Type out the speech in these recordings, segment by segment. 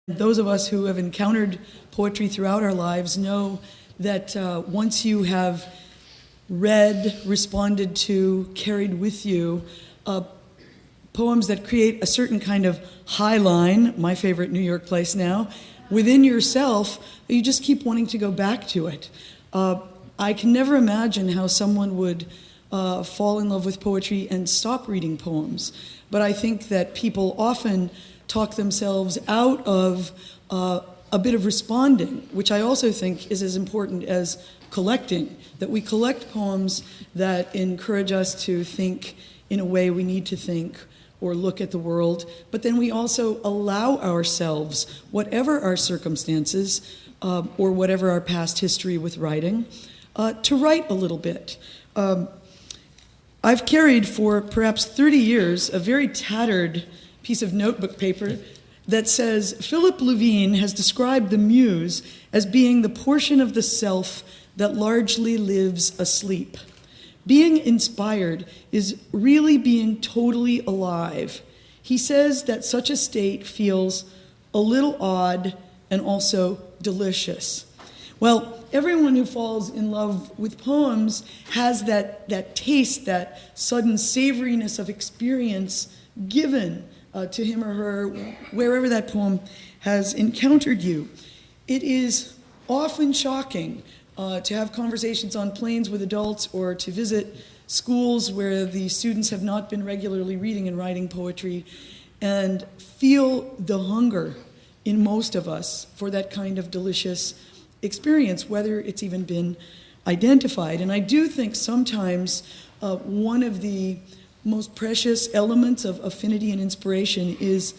Those of us who have encountered poetry throughout our lives know that once you have read, responded to, carried with you poems that create a certain kind of high line, my favorite New York place now, within yourself, you just keep wanting to go back to it. I can never imagine how someone would fall in love with poetry and stop reading poems. But I think that people often talk themselves out of a bit of responding, which I also think is as important as collecting, that we collect poems that encourage us to think in a way we need to think or look at the world, but then we also allow ourselves, whatever our circumstances or whatever our past history with writing, to write a little bit. I've carried for perhaps 30 years a very tattered piece of notebook paper that says, Philip Levine has described the muse as being the portion of the self that largely lives asleep. Being inspired is really being totally alive. He says that such a state feels a little odd and also delicious. Well, everyone who falls in love with poems has that taste, that sudden savoriness of experience given to him or her, wherever that poem has encountered you. It is often shocking to have conversations on planes with adults or to visit schools where the students have not been regularly reading and writing poetry and feel the hunger in most of us for that kind of delicious experience, whether it's even been identified. And I do think sometimes one of the most precious elements of affinity and inspiration is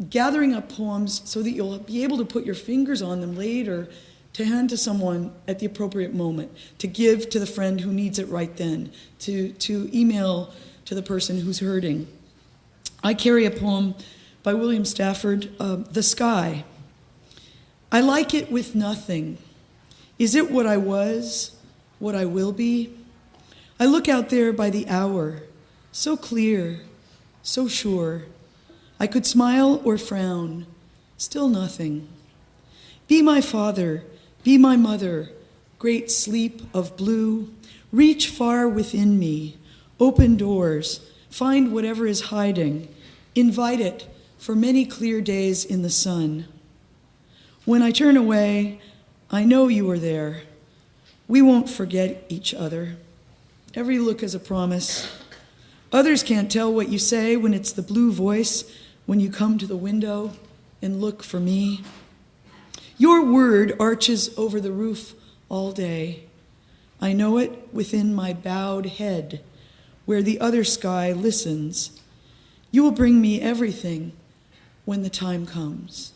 gathering up poems so that you'll be able to put your fingers on them later, to hand to someone at the appropriate moment, to give to the friend who needs it right then, to email to the person who's hurting. I carry a poem by William Stafford, The Sky. I like it with nothing. Is it what I was, what I will be? I look out there by the hour, so clear, so sure. I could smile or frown, still nothing. Be my father, be my mother, great sleep of blue. Reach far within me, open doors, find whatever is hiding, invite it for many clear days in the sun. When I turn away, I know you are there. We won't forget each other. Every look is a promise. Others can't tell what you say when it's the blue voice, when you come to the window and look for me. Your word arches over the roof all day. I know it within my bowed head, where the other sky listens. You will bring me everything when the time comes.